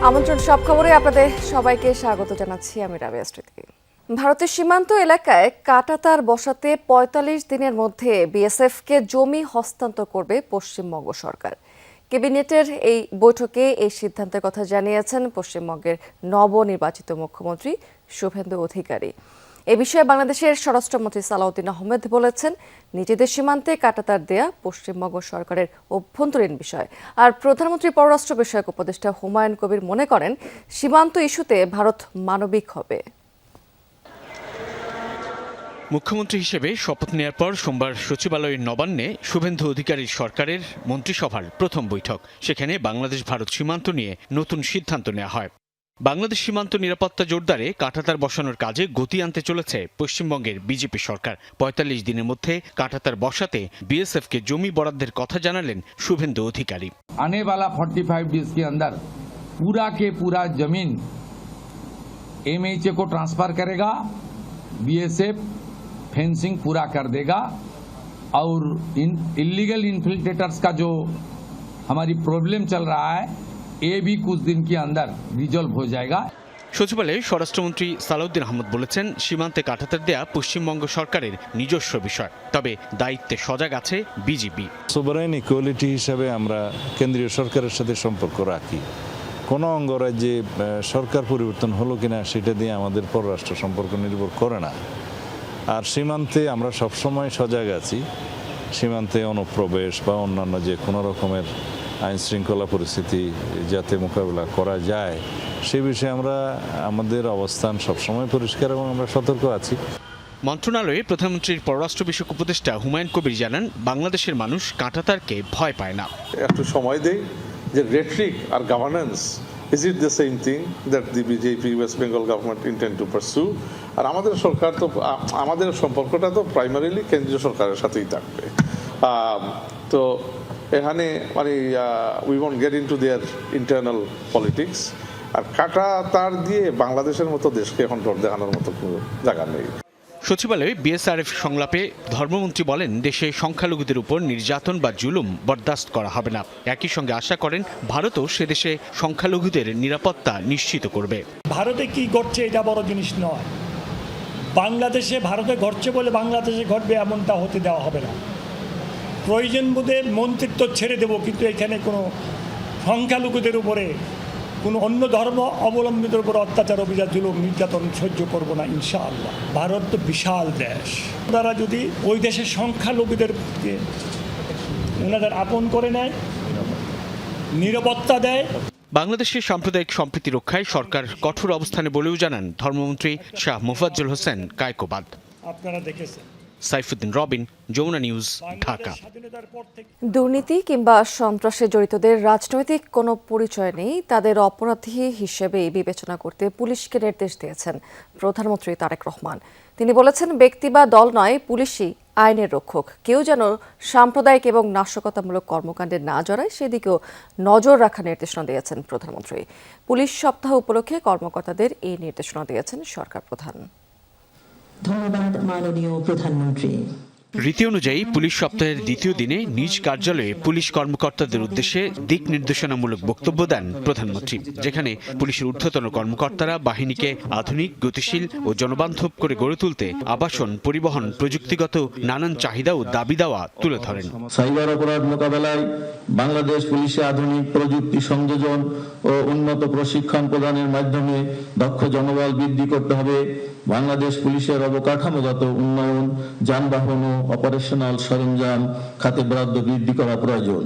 আমন্ত্রণ সব খবরে আপনাদের সবাইকে স্বাগত জানাচ্ছি আমি রাবেয়া স্মৃতি। ভারতের সীমান্ত এলাকায় কাঁটাতার বসাতে ৪৫ দিনের মধ্যে বিএসএফকে জমি হস্তান্তর করবে পশ্চিমবঙ্গ সরকার। ক্যাবিনেটের এই বৈঠকে এই সিদ্ধান্তের কথা জানিয়েছেন পশ্চিমবঙ্গের নবনির্বাচিত মুখ্যমন্ত্রী শুভেন্দু অধিকারী। এ বিষয়ে বাংলাদেশের স্বরাষ্ট্রমন্ত্রী সালাউদ্দিন আহমেদ বলেছেন, নিজেদের সীমান্তে কাঁটাতার দেয়া পশ্চিমবঙ্গ সরকারের অভ্যন্তরীণ বিষয়। আর প্রধানমন্ত্রী পররাষ্ট্র বিষয়ক উপদেষ্টা হুমায়ুন কবির মনে করেন, সীমান্ত ইস্যুতে ভারত মানবিক হবে। মুখ্যমন্ত্রী হিসেবে শপথ নেওয়ার পর সোমবার সচিবালয়ের নবান্নে শুভেন্দু অধিকারীর সরকারের মন্ত্রিসভার প্রথম বৈঠক। সেখানে বাংলাদেশ ভারত সীমান্ত নিয়ে নতুন সিদ্ধান্ত নেওয়া হয়। বাংলাদেশ সীমান্ত নিরাপত্তা জোরদারে কাঁটাতার বসানোর কাজে গতি আনতে চলেছে পশ্চিমবঙ্গের বিজেপি সরকার। ৪৫ দিনের মধ্যে কাঁটাতার বসাতে বিএসএফকে জমি বরাদ্দের কথা জানালেন শুভেন্দু অধিকারী। आने वाला 45 डेज के अंदर पूरा के पूरा जमीन एमएचए को ट्रांसफर करेगा, बीएसएफ फेंसिंग पूरा कर देगा और इलीगल इन्फिल्ट्रेटर्स का जो हमारी प्रॉब्लम चल रहा है ये भी कुछ दिन के अंदर रिजॉल्व हो जाएगा। সচিবালয়ে স্বরাষ্ট্রমন্ত্রী সালাউদ্দিন আহমেদ বলেছেন, সীমান্তে কাঁটাতার দেয়া পশ্চিমবঙ্গ সরকারের নিজস্ব বিষয়, তবে দায়িত্বে সজাগ আছে বিজিবি। সোভারেন ইকুয়ালিটি হিসাবে আমরা কেন্দ্রীয় সরকারের সাথে সম্পর্ক রাখি। কোনো অঙ্গরাজ্যে সরকার পরিবর্তন হলো কিনা সেটা দিয়ে আমাদের পররাষ্ট্র সম্পর্ক নির্ভর করে না। আর সীমান্তে আমরা সবসময় সজাগ আছি। সীমান্তে অনুপ্রবেশ বা অন্যান্য যে কোনো রকমের আইন শৃঙ্খলা পরিস্থিতি যাতে মোকাবিলা করা যায় সে বিষয়ে আমরা আমাদের অবস্থান সবসময় পরিষ্কার এবং আমরা সতর্ক আছি। মন্ত্রণালয়ে প্রধানমন্ত্রীর পররাষ্ট্র বিষয়ক উপদেষ্টা হুমায়ুন কবির জানান, বাংলাদেশের মানুষ কাঁটাতারকে ভয় পায় না। একটু সময় দেই যে রেট্রিক আর governance is it the same thing that the BJP West Bengal government intend to pursue. আর আমাদের সরকার তো আমাদের সম্পর্কটা তো প্রাইমারিলি কেন্দ্রীয় সরকারের সাথেই থাকবে। তো এখানে মানে we won't get into their internal politics. আর কাটা তার দিয়ে বাংলাদেশের মতো দেশকে এখন ডর দেখানোর মতো কোনো জায়গা নেই। সচিবালয়ে বিএসআরএফ সংলাপে ধর্মমন্ত্রী বলেন, দেশে সংখ্যালঘুদের উপর নির্যাতন বা জুলুম বরদাস্ত করা হবে না। একই সঙ্গে আশা করেন, ভারতও সে দেশে সংখ্যালঘুদের নিরাপত্তা নিশ্চিত করবে। ভারতে কি ঘটছে এটা বড় জিনিস নয়। বাংলাদেশে ভারতে ঘটছে বলে বাংলাদেশে ঘটবে এমনটা হতে দেওয়া হবে না। প্রয়োজন বোধে মন্ত্রিত্ব ছেড়ে দেব, কিন্তু এখানে কোনো সংখ্যালঘুদের উপরে কোনো অন্য ধর্ম অবলম্বীদের উপর অত্যাচার, অভিযান, জুলুম, নির্যাতন সহ্য করব না ইনশাআল্লাহ। ভারত তো বিশাল দেশ, তারা যদি ওই দেশের সংখ্যালঘুদেরকে ওনাদের আপন করে নেয়, নিরাপত্তা দেয়। বাংলাদেশের সাম্প্রদায়িক সম্প্রীতি রক্ষায় সরকার কঠোর অবস্থানে বলেও জানান ধর্মমন্ত্রী শাহ মোফাজ্জল হোসেন কায়কোবাদ। আপনারা দেখেছেন। সাইফুদ্দিন রবিন, যমুনা নিউজ, ঢাকা। দুর্নীতি কিংবা সন্ত্রাসে জড়িতদের রাজনৈতিক কোনো পরিচয় নেই, তাদের অপরাধী হিসেবেই বিবেচনা করতে পুলিশকে নির্দেশ দিয়েছেন প্রধানমন্ত্রী তারেক রহমান। তিনি বলেছেন, ব্যক্তি বা দল নয়, পুলিশই আইনের রক্ষক। কেউ যেন সাম্প্রদায়িক এবং নাশকতামূলক কর্মকাণ্ডে না জড়ায় সেদিকেও নজর রাখার নির্দেশনা দিয়েছেন প্রধানমন্ত্রী। পুলিশ সপ্তাহ উপলক্ষে কর্মকর্তাদের এই নির্দেশনা দিয়েছেন সরকার প্রধান। ধন্যবাদ মাননীয় প্রধানমন্ত্রী। রীতি অনুযায়ী পুলিশ সপ্তাহের দ্বিতীয় দিনে নিজ কার্যালয়ে পুলিশ কর্মকর্তাদের উদ্দেশ্যে দিক নির্দেশনামূলক বক্তব্য দেন প্রধানমন্ত্রী, যেখানে পুলিশের ঊর্ধ্বতন কর্মকর্তারা বাহিনীকে আধুনিক, গতিশীল ও জনবান্ধব করে গড়ে তুলতে আবাসন, পরিবহন, প্রযুক্তিগত নানান চাহিদা ও দাবি দাওয়া তুলে ধরেন। সাইবার অপরাধ মোকাবেলায় বাংলাদেশ পুলিশে আধুনিক প্রযুক্তি সংযোজন ও উন্নত প্রশিক্ষণ প্রদানের মাধ্যমে দক্ষ জনবল বৃদ্ধি করতে হবে। বাংলাদেশ পুলিশের অবকাঠামোগত উন্নয়ন, যানবাহন ও অপারেশনাল সরঞ্জাম খাতে বরাদ্দ বৃদ্ধি করা প্রয়োজন।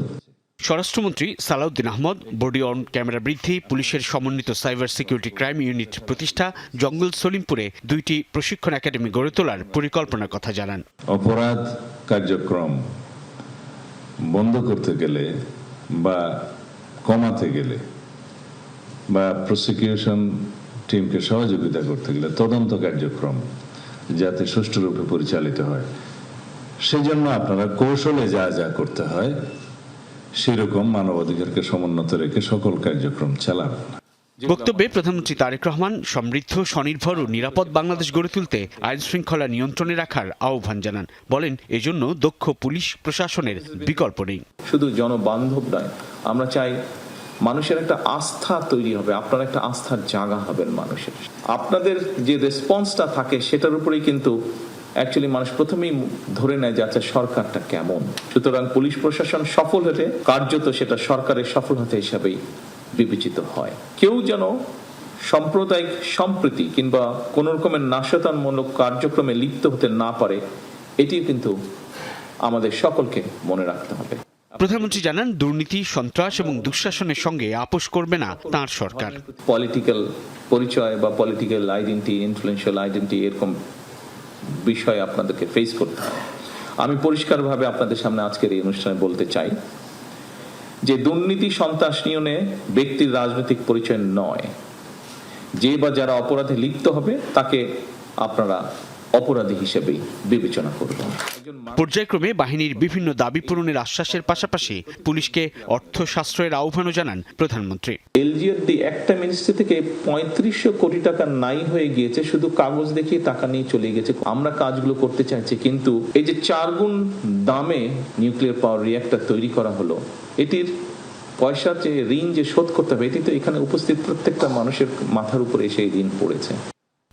স্বরাষ্ট্রমন্ত্রী Salahuddin Ahmed body on camera বৃদ্ধি, পুলিশের সমন্বিত সাইবার সিকিউরিটি ক্রাইম ইউনিট প্রতিষ্ঠা, জঙ্গল সলিমপুরে 2টি প্রশিক্ষণ একাডেমি গড়ে তোলার পরিকল্পনার কথা জানান। অপরাধ কার্যক্রম বন্ধ করতে গেলে বা কমাতে গেলে বা প্রসিকিউশন টিমকে সহযোগিতা করতে গেলে তদন্ত কার্যক্রম যাতে সুষ্ঠুরূপে পরিচালিত হয়, সেজন্য আপনারা কৌশলে যা যা করতে হয় সেরকম মানবাধিকারকে সমুন্নত রেখে সকল কার্যক্রম চালাবেন। বক্তব্যে প্রধানমন্ত্রী তারেক রহমান সমৃদ্ধ, স্বনির্ভর ও নিরাপদ বাংলাদেশ গড়ে তুলতে আইন শৃঙ্খলা নিয়ন্ত্রণে রাখার আহ্বান জানান। বলেন, এজন্য দক্ষ পুলিশ প্রশাসনের বিকল্প নেই। শুধু জনবান্ধব নয়, আমরা চাই মানুষের একটা আস্থা তৈরি হবে, আপনারা একটা আস্থার জায়গা হবেন মানুষের। আপনাদের যে রেসপন্সটা থাকে সেটার উপরেই কিন্তু অ্যাকচুয়ালি মানুষ প্রথমেই ধরে নেয় যে আচ্ছা সরকারটা কেমন। সুতরাং পুলিশ প্রশাসন সফল হতে কার্যত সেটা সরকারের সফল হতে হিসাবেই বিবেচিত হয়। কেউ যেন সাম্প্রদায়িক সম্প্রীতি কিংবা কোন রকমের নাশকতামূলক কার্যক্রমে লিপ্ত হতে না পারে, এটিও কিন্তু আমাদের সকলকে মনে রাখতে হবে। প্রধানমন্ত্রী জানান, দুর্নীতি, সন্ত্রাস এবং দুঃশাসনের সঙ্গে আপোষ করবে না তাঁর সরকার। পলিটিক্যাল পরিচয় বা পলিটিক্যাল আইডেন্টিটি, ইনফ্লুয়েন্সিয়াল আইডেন্টিটি, এরকম বিষয় আপনাদেরকে ফেস করতে হবে। আমি পরিষ্কারভাবে আপনাদের সামনে আজকের এই অনুষ্ঠানে বলতে চাই যে দুর্নীতি, সন্ত্রাস নিয়ে ব্যক্তির রাজনৈতিক পরিচয় নয়। যে বা যারা অপরাধে লিপ্ত হবে তাকে আপনারা অপরাধী হিসেবেই বিবেচনা করবেন। পর্যায়ক্রমে বাহিনীর বিভিন্ন দাবি পূরণের আশ্বাসের পাশাপাশি পুলিশকে অর্থ সাশ্রয়ের আহ্বানও জানান প্রধানমন্ত্রী। এলজিআরডি একটা মিনিস্ট্রি থেকে ৩৫০০ কোটি টাকা নাই হয়ে গিয়েছে, শুধু কাগজ দেখিয়ে টাকা নিয়ে চলে গেছে। আমরা কাজগুলো করতে চাইছি, কিন্তু এই যে 4 গুণ দামে নিউক্লিয়ার পাওয়ার রিঅ্যাক্টর তৈরি করা হলো, এটির পয়সার যে ঋণ যে শোধ করতে হবে, এটি তো এখানে উপস্থিত প্রত্যেকটা মানুষের মাথার উপরে সেই ঋণ পড়েছে।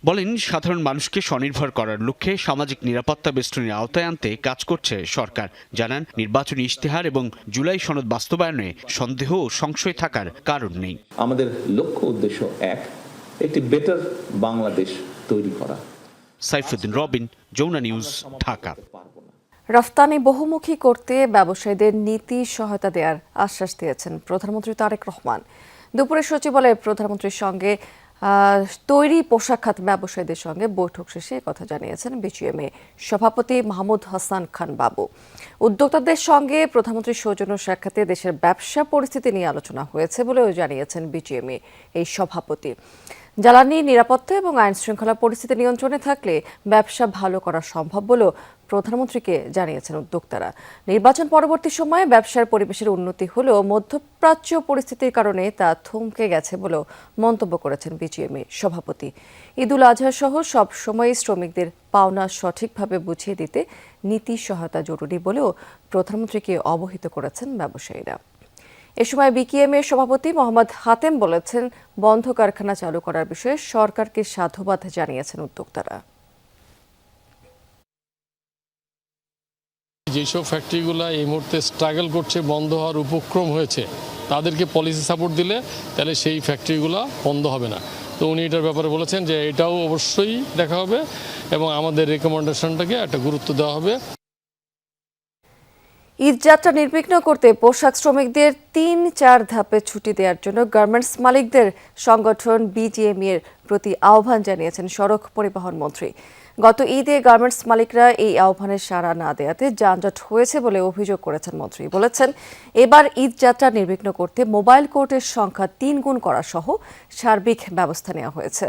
বলেন, সাধারণ মানুষকে স্বনির্ভর করার লক্ষ্যে সামাজিক নিরাপত্তা বেষ্টনীর আওতায় আনতে কাজ করছে সরকার। জানান, নির্বাচনী ইশতেহার এবং জুলাই সনদ বাস্তবায়নে সন্দেহ ও সংশয় থাকার কারণ নেই। আমাদের লক্ষ্য উদ্দেশ্য একটি বেটার বাংলাদেশ তৈরি করা। সাইফুদ্দিন রবিন, যমুনা নিউজ, ঢাকা। রফতানি বহুমুখী করতে ব্যবসায়ীদের নীতি সহায়তা দেওয়ার আশ্বাস দিয়েছেন প্রধানমন্ত্রী তারেক রহমান। দুপুরে সচিবালয়ে প্রধানমন্ত্রীর সঙ্গে তৈরি পোশাক খাত ব্যবসায়ীদের সঙ্গে বৈঠক শেষে কথা জানিয়েছেন বিজিএমএ সভাপতি মাহমুদ হাসান খান বাবু। উদ্যোক্তাদের সঙ্গে প্রধানমন্ত্রীর সৌজন্য সাক্ষাতে দেশের ব্যবসা পরিস্থিতি নিয়ে আলোচনা হয়েছে বলেও জানিয়েছেন বিজিএমএ এই সভাপতি। জ্বালানি, নিরাপত্তা এবং আইন শৃঙ্খলা পরিস্থিতি নিয়ন্ত্রণে থাকলে ব্যবসা ভালো করা সম্ভব বলেও প্রধানমন্ত্রীকে জানিয়েছেন উদ্যোক্তারা। নির্বাচন পরবর্তী সময়ে ব্যবসার পরিবেশের উন্নতি হলেও মধ্যপ্রাচ্য পরিস্থিতির কারণে তা থমকে গেছে বলেও মন্তব্য করেছেন বিজিএমএ সভাপতি। ঈদুল আজহা সহ সব সময় শ্রমিকদের পাওনা সঠিকভাবে বুঝিয়ে দিতে নীতি সহায়তা জরুরি বলেও প্রধানমন্ত্রীকে অবহিত করেছেন ব্যবসায়ীরা। এ সময় বিকেএমএ সভাপতি মোহাম্মদ হাতেম বলেছেন, বন্ধ কারখানা চালু করার বিষয়ে সরকারকে সাধুবাদ জানিয়েছেন উদ্যোক্তারা। যেসব ফ্যাক্টরিগুলো এই মুহূর্তে স্ট্রাগল করছে, বন্ধ হওয়ার উপক্রম হয়েছে, তাদেরকে পলিসি সাপোর্ট দিলে তাহলে সেই ফ্যাক্টরিগুলো বন্ধ হবে না। তো উনি এটার ব্যাপারে বলেছেন যে এটাও অবশ্যই দেখা হবে এবং আমাদের রেকমেন্ডেশনটাকে একটা গুরুত্ব দেওয়া হবে। ঈদযাত্রা নির্বিঘ্ন করতে পোশাক শ্রমিকদের ৩-৪ ধাপে ছুটি দেওয়ার জন্য গার্মেন্টস মালিকদের সংগঠন বিজিএমইএর প্রতি আহ্বান জানিয়েছেন সড়ক পরিবহন মন্ত্রী। গত ঈদে গার্মেন্টস মালিকরা এই আহ্বানের সাড়া না দেওয়াতে যানজট হয়েছে বলে অভিযোগ করেছেন মন্ত্রী। বলেছেন, এবার ঈদযাত্রা নির্বিঘ্ন করতে মোবাইল কোর্টের সংখ্যা ৩ গুণ করা সহ সার্বিক ব্যবস্থা নেওয়া হয়েছে।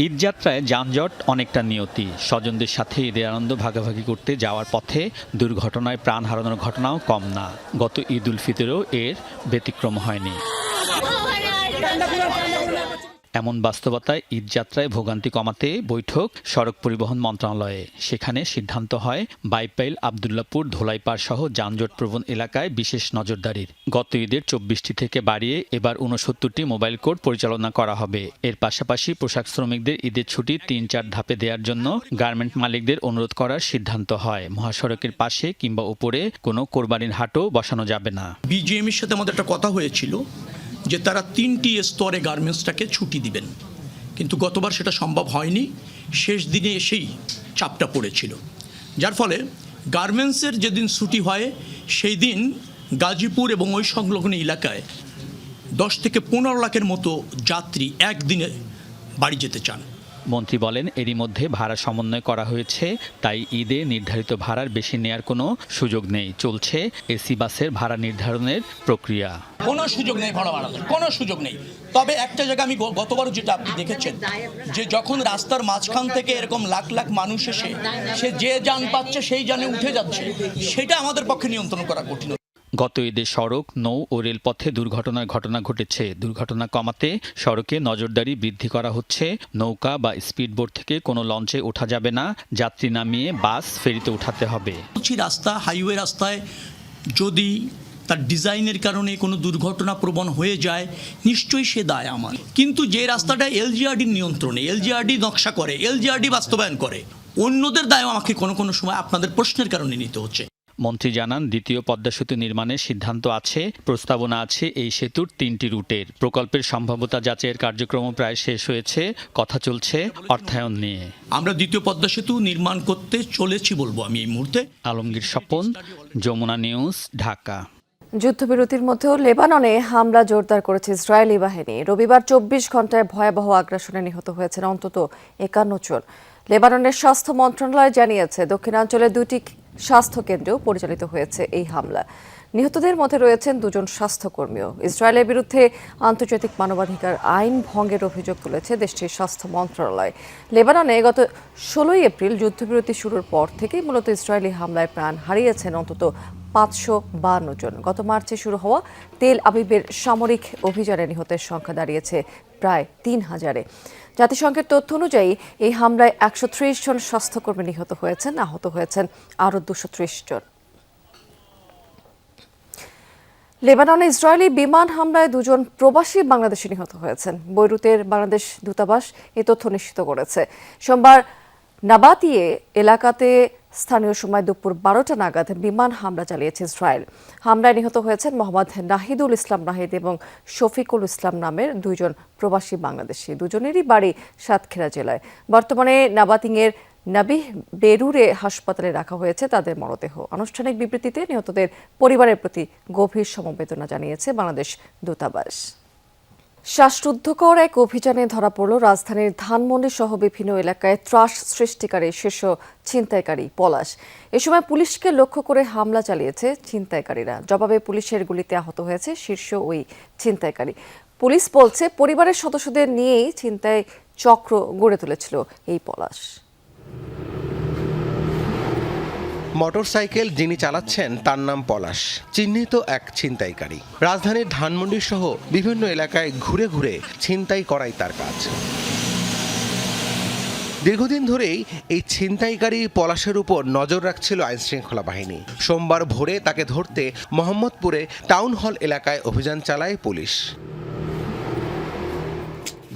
ঈদযাত্রায় যানজট অনেকটা নিয়তি। স্বজনদের সাথে ঈদের আনন্দ ভাগাভাগি করতে যাওয়ার পথে দুর্ঘটনায় প্রাণ হারানোর ঘটনাও কম না। গত ঈদ উল ফিতরেও এর ব্যতিক্রম হয়নি। এমন বাস্তবতায় ঈদযাত্রায় ভোগান্তি কমাতে বৈঠক সড়ক পরিবহন মন্ত্রণালয়ে। সেখানে সিদ্ধান্ত হয় বাইপাইল, আবদুল্লাপুর, ধোলাইপাড় সহ যানজটপ্রবণ এলাকায় বিশেষ নজরদারির। গত ঈদের ২৪টি থেকে বাড়িয়ে এবার ৬৯টি মোবাইল কোর্ট পরিচালনা করা হবে। এর পাশাপাশি পোশাক শ্রমিকদের ঈদের ছুটি ৩-৪ ধাপে দেওয়ার জন্য গার্মেন্ট মালিকদের অনুরোধ করার সিদ্ধান্ত হয়। মহাসড়কের পাশে কিংবা উপরে কোনো কোরবানির হাটও বসানো যাবে না। বিজিএমের সাথে আমাদের একটা কথা হয়েছিল যে তারা ৩টি স্তরে গার্মেন্টসটাকে ছুটি দিবেন, কিন্তু গতবার সেটা সম্ভব হয়নি। শেষ দিনে এসেই চাপটা পড়েছিল, যার ফলে গার্মেন্টসের যেদিন ছুটি হয় সেই দিন গাজীপুর এবং ওই সংলগ্ন এলাকায় 10 থেকে 15 লাখের মতো যাত্রী একদিনে বাড়ি যেতে চান। মন্ত্রী বলেন, এরই মধ্যে ভাড়া সমন্বয় করা হয়েছে, তাই ঈদে নির্ধারিত ভাড়ার বেশি নেয়ার কোনো সুযোগ নেই। চলছে এসি বাসের ভাড়া নির্ধারণের প্রক্রিয়া। কোনো সুযোগ নেই ভাড়া বাড়ানোর, কোনো সুযোগ নেই। তবে একটা জায়গা আমি গতবারও যেটা আপনি দেখেছেন যে যখন রাস্তার মাঝখান থেকে এরকম লাখ লাখ মানুষ এসে সে যে যান পাচ্ছে সেই যানে উঠে যাচ্ছে, সেটা আমাদের পক্ষে নিয়ন্ত্রণ করা কঠিন। গত ঈদে সড়ক, নৌ ও রেলপথে দুর্ঘটনার ঘটনা ঘটেছে। দুর্ঘটনা কমাতে সড়কে নজরদারি বৃদ্ধি করা হচ্ছে। নৌকা বা স্পিডবোট থেকে কোনো লঞ্চে ওঠা যাবে না। যাত্রী নামিয়ে বাস, ফেরিতে উঠাতে হবে। রাস্তা, হাইওয়ে রাস্তায় যদি তার ডিজাইনের কারণে কোনো দুর্ঘটনা প্রবণ হয়ে যায় নিশ্চয়ই সে দায় আমার। কিন্তু যে রাস্তাটা এলজিআরডির নিয়ন্ত্রণে, এলজিআরডি নকশা করে, এলজিআরডি বাস্তবায়ন করে, অন্যদের দায় আমাকে কোনো কোনো সময় আপনাদের প্রশ্নের কারণে নিতে হচ্ছে। মন্ত্রী জানান, দ্বিতীয় পদ্মা সেতু নির্মাণের সিদ্ধান্ত আছে, প্রস্তাবনা আছে এই সেতুর 3টি রুটের। প্রকল্পের সম্ভাব্যতা যাচাইয়ের কার্যক্রম প্রায় শেষ হয়েছে, কথা চলছে অর্থায়ন নিয়ে। আমরা দ্বিতীয় পদ্মা সেতু নির্মাণ করতে চলেছি বলবো আমি এই মুহূর্তে। আলমগীর স্বপন, যমুনা নিউজ, ঢাকা। যুদ্ধবিরতির মধ্যেও লেবাননে হামলা জোরদার করেছে ইসরায়েলি বাহিনী। রবিবার 24 ঘন্টায় ভয়াবহ আগ্রাসনে নিহত হয়েছেন অন্তত 51 জন। লেবাননের স্বাস্থ্য মন্ত্রণালয় জানিয়েছে, দক্ষিণাঞ্চলের 2টি স্বাস্থ্য কেন্দ্রেও পরিচালিত হয়েছে এই হামলা। নিহতদের মধ্যে রয়েছেন 2 জন স্বাস্থ্যকর্মীও। ইসরায়েলের বিরুদ্ধে আন্তর্জাতিক মানবাধিকার আইন ভঙ্গের অভিযোগ তুলেছে দেশটির স্বাস্থ্য মন্ত্রণালয়। লেবাননে গত 16 এপ্রিল যুদ্ধবিরতি শুরুর পর থেকেই মূলত ইসরায়েলি হামলায় প্রাণ হারিয়েছেন অন্তত 552 জন। গত মার্চে শুরু হওয়া তেল আবিবের সামরিক অভিযানে নিহতের সংখ্যা দাঁড়িয়েছে প্রায় 3000-এ। জাতিসংঘের তথ্য অনুযায়ী এই হামলায় 130 জন স্বাস্থ্যকর্মী নিহত হয়েছেন, আহত হয়েছেন আরও 230 জন। লেবাননে ইসরায়েলি বিমান হামলায় 2 জন প্রবাসী বাংলাদেশি নিহত হয়েছেন। বৈরুতের বাংলাদেশ দূতাবাস এ তথ্য নিশ্চিত করেছে। সোমবার নাবাতিয়ে এলাকাতে স্থানীয় সময় দুপুর 12টা নাগাদ বিমান হামলা চালিয়েছে ইসরায়েল। হামলায় নিহত হয়েছেন মোহাম্মদ নাহিদুল ইসলাম নাহিদ এবং শফিকুল ইসলাম নামের 2 জন প্রবাসী বাংলাদেশি। দুজনেরই বাড়ি সাতক্ষীরা জেলায়। বর্তমানে নাবাতিংয়ের নাবিহ বেরুরে হাসপাতালে রাখা হয়েছে তাদের মরদেহ। আনুষ্ঠানিক বিবৃতিতে নিহতদের পরিবারের প্রতি গভীর সমবেদনা জানিয়েছে বাংলাদেশ দূতাবাস। শ্বাসরুদ্ধকর এক অভিযানে ধরা পড়ল রাজধানীর ধানমন্ডি সহ বিভিন্ন এলাকায় ত্রাস সৃষ্টিকারী শীর্ষ ছিনতাইকারী পলাশ। এ সময় পুলিশকে লক্ষ্য করে হামলা চালিয়েছে ছিনতাইকারীরা। জবাবে পুলিশের গুলিতে আহত হয়েছে শীর্ষ ওই ছিনতাইকারী। পুলিশ বলছে, পরিবারের সদস্যদের নিয়েই ছিনতাই চক্র গড়ে তুলেছিল এই পলাশ। মোটরসাইকেল যিনি চালাচ্ছেন তার নাম পলাশ, চিহ্নিত এক ছিনতাইকারী। রাজধানীর ধানমন্ডি সহ বিভিন্ন এলাকায় ঘুরে ঘুরে ছিনতাই করাই তার কাজ। দীর্ঘদিন ধরেই এই ছিনতাইকারী পলাশের উপর নজর রাখছিল আইনশৃঙ্খলা বাহিনী। সোমবার ভোরে তাকে ধরতে মোহাম্মদপুরে টাউন হল এলাকায় অভিযান চালায় পুলিশ।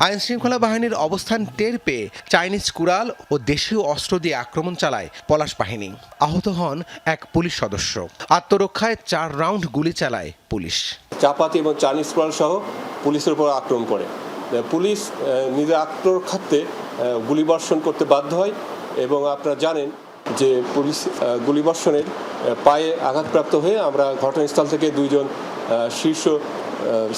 আইনশৃঙ্খলা বাহিনীর অবস্থান টের পেয়ে চাইনিজ কুড়াল ও দেশীয় অস্ত্র দিয়ে আক্রমণ চালায় পলাশ বাহিনী। আহত হন এক পুলিশ সদস্য। আত্মরক্ষায় 4 রাউন্ড গুলি চালায় পুলিশ। চাপাতি এবং চাইনিজ কুড়াল সহ পুলিশের উপর আক্রমণ করে। পুলিশ নিজের আত্মরক্ষার্থে গুলিবর্ষণ করতে বাধ্য হয় এবং আপনারা জানেন যে পুলিশ গুলিবর্ষণের পায়ে আঘাতপ্রাপ্ত হয়ে আমরা ঘটনাস্থল থেকে 2 জন শীর্ষ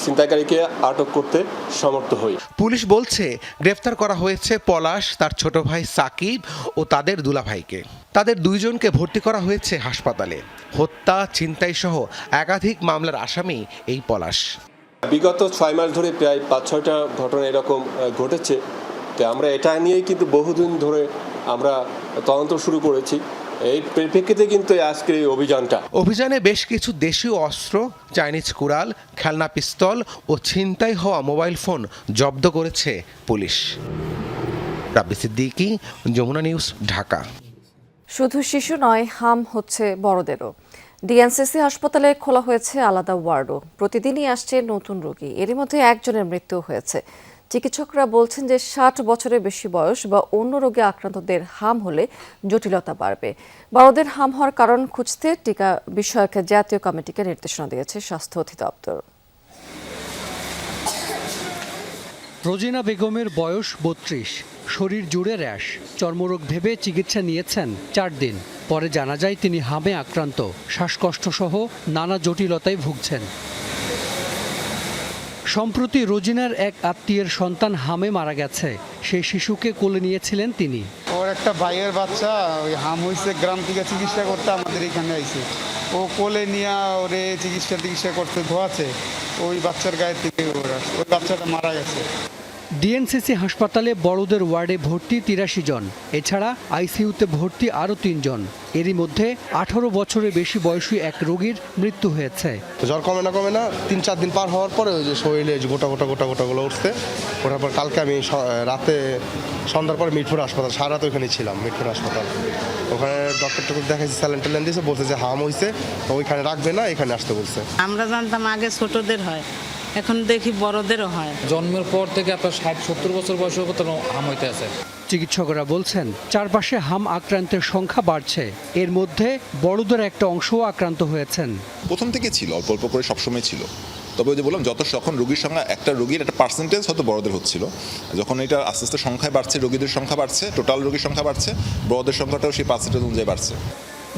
ছিনতাইকারীকে আটক করতে সমর্থ হই। পুলিশ বলছে, গ্রেফতার করা হয়েছে পলাশ, তার ছোট ভাই সাকিব ও তাদের দুলাভাইকে। তাদের 2 জনকে ভর্তি করা হয়েছে হাসপাতালে। হত্যা, ছিনতাই সহ একাধিক মামলার আসামি এই পলাশ। বিগত 6 মাস ধরে প্রায় 5-6টা ঘটনা এরকম ঘটেছে। তো আমরা এটা নিয়েই কিন্তু বহুদিন ধরে আমরা তদন্ত শুরু করেছি। এই পরিপ্রেক্ষিতে কিন্তু আজকের এই অভিযানে বেশ কিছু দেশীয় অস্ত্র, চাইনিজ কুড়াল, খেলনা পিস্তল ও ছিনতাই হওয়া মোবাইল ফোন জব্দ করেছে পুলিশ। রাব্বি সিদ্দিকী, যমুনা নিউজ, ঢাকা। শুধু শিশু নয়, হাম হচ্ছে বড়দেরও। ডিএনসিসি হাসপাতালে খোলা হয়েছে আলাদা ওয়ার্ডও। প্রতিদিনই আসছে নতুন রোগী। এরই মধ্যে 1 জনের মৃত্যু হয়েছে। চিকিৎসকরা বলছেন যে 60 বছরের বেশি বয়স বা অন্য রোগে আক্রান্তদের হাম হলে জটিলতা বাড়বে। বড়দের হাম হওয়ার কারণ খুঁজতে টিকা বিষয়ক জাতীয় কমিটিকে নির্দেশনা দিয়েছে স্বাস্থ্য অধিদপ্তর। রোজিনা বেগমের বয়স 32, শরীর জুড়ে র্যাশ। চর্মরোগ ভেবে চিকিৎসা নিয়েছেন 4 দিন। পরে জানা যায় তিনি হামে আক্রান্ত, শ্বাসকষ্ট সহ নানা জটিলতায় ভুগছেন। সম্প্রতি রোজিনার এক আত্মীয়ের সন্তান হামে মারা গেছে। সেই শিশুকে কোলে নিয়েছিলেন তিনি। ওর একটা ভাইয়ের বাচ্চা ওই হাম হয়েছে, গ্রাম থেকে চিকিৎসা করতে আমাদের এখানে আইছে। ও কোলে নিয়ে ওরে চিকিৎসা করতে ধোয়াছে, ওই বাচ্চার গায়ে থেকে ওই বাচ্চাটা মারা গেছে। ডিএনসিসি হাসপাতালে বড়দের ওয়ার্ডে ভর্তি ৮৩ জন, এছাড়া আইসিইউতে ভর্তি আরও ৩ জন। এরই মধ্যে ১৮ বছরের বেশি বয়সী এক রোগীর মৃত্যু হয়েছে। জ্বর কমে না ৩-৪ দিন পার হওয়ার পরে ওই যে শরীরে যে গোটাগুলো উঠছে। ওঠার পর কালকে আমি রাতে সন্ধ্যার পরে মিটফুট হাসপাতাল, সারা রাত ওইখানে ছিলাম মিটফুট হাসপাতাল। ওখানে ডক্টর দেখাইছি, স্যালাইন ট্যালাইন দিয়েছে, বলছে যে হাম হয়েছে, ওইখানে রাখবে না, এখানে আসতে বলছে। আমরা জানতাম আগে ছোটদের হয়, এখন দেখি বড়দেরও হয়। জন্মের পর থেকে আপনার ৬০-৭০ বছর বয়সের কত হাম হইতে আছে। চিকিৎসকরা বলছেন চারপাশে হাম আক্রান্তের সংখ্যা বাড়ছে, এর মধ্যে বড়দের একটা অংশও আক্রান্ত হয়েছেন। প্রথম থেকে ছিল, অল্প অল্প করে সবসময় ছিল। তবে ওই যে বললাম, যখন রোগীর সংখ্যা, একটা রোগীর একটা পার্সেন্টেজ হয়তো বড়দের হচ্ছিল, যখন এটা আস্তে আস্তে সংখ্যায় বাড়ছে, রোগীদের সংখ্যা বাড়ছে, টোটাল রোগীর সংখ্যা বাড়ছে, বড়দের সংখ্যাটাও সেই পার্সেন্টেজ অনুযায়ী বাড়ছে।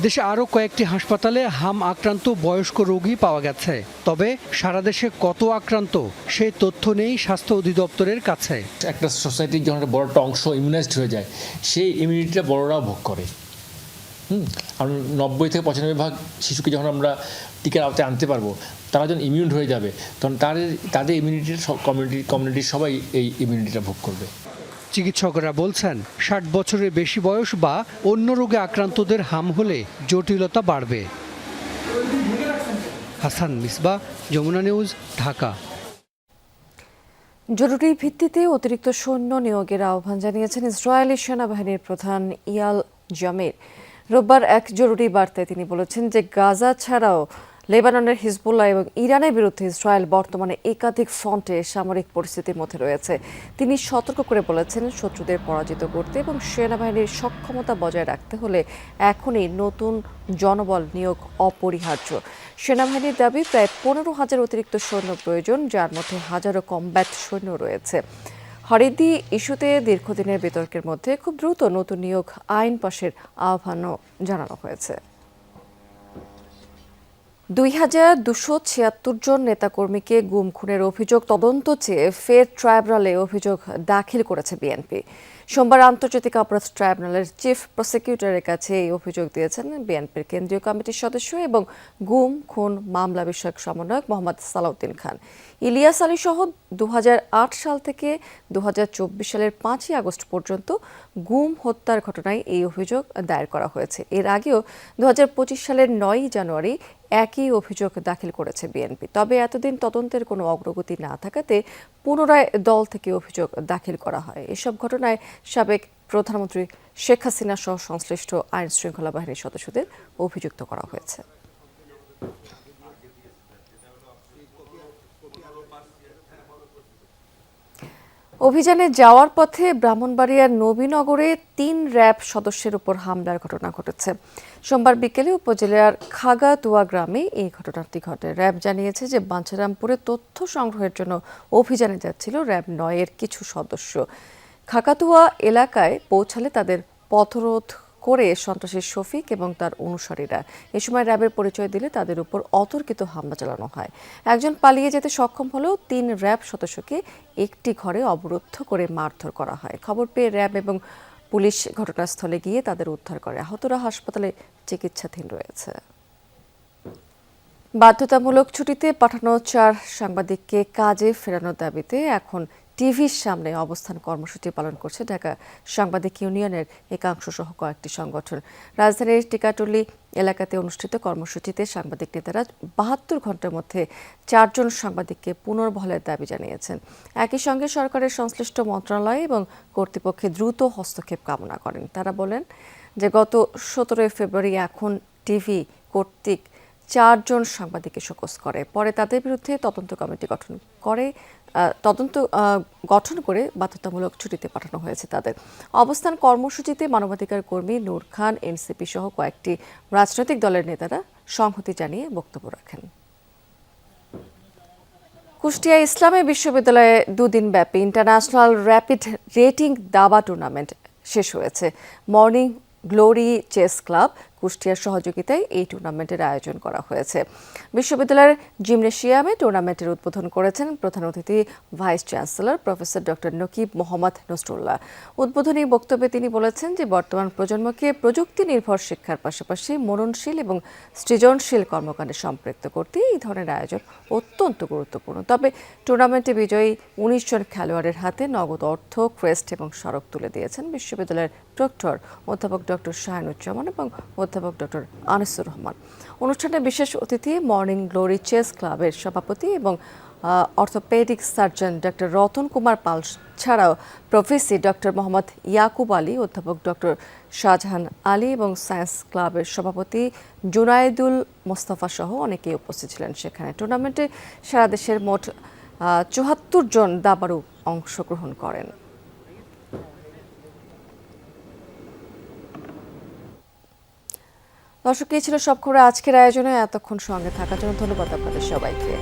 দেশে আরও কয়েকটি হাসপাতালে হাম আক্রান্ত বয়স্ক রোগী পাওয়া গেছে, তবে সারা দেশে কত আক্রান্ত সেই তথ্য নেই স্বাস্থ্য অধিদপ্তরের কাছে। একটা সোসাইটির যখন একটা বড় একটা অংশ ইমিউনাইজড হয়ে যায়, সেই ইমিউনিটিটা বড়রাও ভোগ করে। আমরা ৯০ থেকে ৯৫% শিশুকে যখন আমরা টিকার আওতায় আনতে পারবো, তারা যখন ইমিউন হয়ে যাবে, তখন তাদের ইমিউনিটির কমিউনিটির সবাই এই ইমিউনিটিটা ভোগ করবে। চিকিৎসকরা বলছেন ৬০ বছরের বেশি বয়স বা অন্য রোগে আক্রান্তদের হাম হলে জটিলতা বাড়বে। হাসান মিসবাহ, যমুনা নিউজ, ঢাকা। জরুরি ভিত্তিতে অতিরিক্ত সৈন্য নিয়োগের আহ্বান জানিয়েছেন ইসরায়েলি সেনাবাহিনীর প্রধান ইয়াল জামির। রোববার এক জরুরি বার্তায় তিনি বলেছেন যে গাজা ছাড়াও লেবাননের হিজবুল্লাহ এবং ইরানের বিরুদ্ধে ইসরায়েল বর্তমানে একাধিক ফ্রন্টে সামরিক পরিস্থিতির মধ্যে রয়েছে। তিনি সতর্ক করে বলেছেন, শত্রুদের পরাজিত করতে এবং সেনাবাহিনীর সক্ষমতা বজায় রাখতে হলে এখনই নতুন জনবল নিয়োগ অপরিহার্য। সেনাবাহিনীর দাবি প্রায় ১৫,০০০ অতিরিক্ত সৈন্য প্রয়োজন, যার মধ্যে হাজারো কমব্যাট সৈন্য রয়েছে। হরিদি ইস্যুতে দীর্ঘদিনের বিতর্কের মধ্যে খুব দ্রুত নতুন নিয়োগ আইন পাশের আহ্বানও জানানো হয়েছে। ২,২৭৬ জন নেতাকর্মীকে গুম খুনের অভিযোগ তদন্ত চেয়ে ফের ট্রাইব্যুনালে অভিযোগ দাখিল করেছে বিএনপি। সোমবার আন্তর্জাতিক অপরাধ ট্রাইব্যুনালের চিফ প্রসিকিউটরের কাছে এই অভিযোগ দিয়েছেন বিএনপির কেন্দ্রীয় কমিটির সদস্য এবং গুম খুন মামলা বিষয়ক সমন্বয়ক মোহাম্মদ সালাউদ্দিন খান। ইলিয়াস আলী সহ ২০০৮ সাল থেকে ২০২৪ সালের ৫ই আগস্ট পর্যন্ত গুম হত্যার ঘটনায় এই অভিযোগ দায়ের করা হয়েছে। এর আগেও ২০২৫ সালের ৯ই জানুয়ারি একই অভিযোগ দাখিল করেছে বিএনপি। তবে এতদিন তদন্তের কোনো অগ্রগতি না থাকাতে পুনরায় দল থেকে অভিযোগ দাখিল করা হয়। এসব ঘটনায় সাবেক প্রধানমন্ত্রী শেখ হাসিনা সহ সংশ্লিষ্ট আইন শৃঙ্খলা বাহিনীর সদস্যদের অভিযুক্ত করা হয়েছে। অভিযানে যাওয়ার পথে ব্রাহ্মণবাড়িয়ার নবীনগরে ৩ র্যাব সদস্যের উপর হামলার ঘটনা ঘটেছে। সোমবার বিকেলে উপজেলার খাগাতুয়া গ্রামে এই ঘটনাটি ঘটে। র্যাব জানিয়েছে যে বাঞ্ছারামপুরে তথ্য সংগ্রহের জন্য অভিযানে যাচ্ছিল র্যাব ৯-এর কিছু সদস্য। খাগাতুয়া এলাকায় পৌঁছালে তাদের পথরোধ করে সন্ত্রাসী শফিক এবং তার অনুসারীরা। এ সময় র্যাবের পরিচয় দিলে তাদের উপর অতর্কিত হামলা চালানো হয়। একজন পালিয়ে যেতে সক্ষম হলেও ৩ র্যাব সদস্যকে একটি ঘরে অবরুদ্ধ করে মারধর করা হয়। খবর পেয়ে র্যাব এবং পুলিশ ঘটনাস্থলে গিয়ে তাদের উদ্ধার করে। আহতরা হাসপাতালে চিকিৎসাধীন রয়েছে। বাধ্যতামূলক ছুটিতে পাঠানো ৪ সাংবাদিককে কাজে ফেরানোর দাবিতে এখন টিভির সামনে অবস্থান কর্মসূচি পালন করছে ঢাকা সাংবাদিক ইউনিয়নের একাংশ সহ কয়েকটি সংগঠন। রাজধানীর টিকাটুলি এলাকাতে অনুষ্ঠিত কর্মসূচিতে সাংবাদিক নেতারা ৭২ ঘন্টার মধ্যে ৪ জন সাংবাদিককে পুনর্বহালের দাবি জানিয়েছেন। একই সঙ্গে সরকারের সংশ্লিষ্ট মন্ত্রণালয় এবং কর্তৃপক্ষের দ্রুত হস্তক্ষেপ কামনা করেন। তারা বলেন যে গত ১৭ ফেব্রুয়ারি এখন টিভি কর্তৃক ৪ জন সাংবাদিককে শোকজ করে। পরে তাদের বিরুদ্ধে তদন্ত কমিটি গঠন করে বাধ্যতামূলক ছুটিতে পাঠানো হয়েছে তাদের। অবস্থান কর্মসূচিতে মানবাধিকার কর্মী নূর খান, এনসিপি সহ কয়েকটি রাজনৈতিক দলের নেতারা সংহতি জানিয়ে বক্তব্য রাখেন। কুষ্টিয়া ইসলামী বিশ্ববিদ্যালয়ে 2 দিনব্যাপী ইন্টারন্যাশনাল র্যাপিড রেটিং দাবা টুর্নামেন্ট শেষ হয়েছে। মর্নিং গ্লোরি চেস ক্লাব কুষ্টিয়ার সহযোগিতায় এই টুর্নামেন্টের আয়োজন করা হয়েছে। বিশ্ববিদ্যালয়ের জিমনেশিয়ামে টুর্নামেন্টের উদ্বোধন করেছেন প্রধান অতিথি vice chancellor professor doctor Nakib Mohammad Nasrullah. উদ্বোধনী বক্তব্যে তিনি বলেছেন যে বর্তমান প্রজন্মকে প্রযুক্তি নির্ভর শিক্ষার পাশাপাশি মননশীল এবং সৃজনশীল কর্মকাণ্ডে সম্পৃক্ত করতে এই ধরনের আয়োজন অত্যন্ত গুরুত্বপূর্ণ। তবে টুর্নামেন্টে বিজয়ী ১৯ জন খেলোয়াড়ের হাতে নগদ অর্থ, ক্রেস্ট এবং স্মারক তুলে দিয়েছেন বিশ্ববিদ্যালয়ের প্রক্টর অধ্যাপক ডক্টর শাহিনুজ্জামান এবং অধ্যাপক ডক্টর আনিসুর রহমান। অনুষ্ঠানে বিশেষ অতিথি মর্নিং গ্লোরি চেস ক্লাবের সভাপতি এবং orthopaedic surgeon doctor Ratan Kumar Pal ছাড়াও প্রফেসর ডক্টর মোহাম্মদ ইয়াকুব আলী, অধ্যাপক ডক্টর শাহজাহান আলী এবং সায়েন্স ক্লাবের সভাপতি জুনায়েদুল মোস্তফা সহ অনেকেই উপস্থিত ছিলেন সেখানে। টুর্নামেন্টে সারা দেশের মোট ৭৪ জন দাবাড়ু অংশগ্রহণ করেন। দর্শক, এই ছিল সব খবর আজকের আয়োজনে। এতক্ষণ সঙ্গে থাকার জন্য ধন্যবাদ আপনাদের সবাইকে।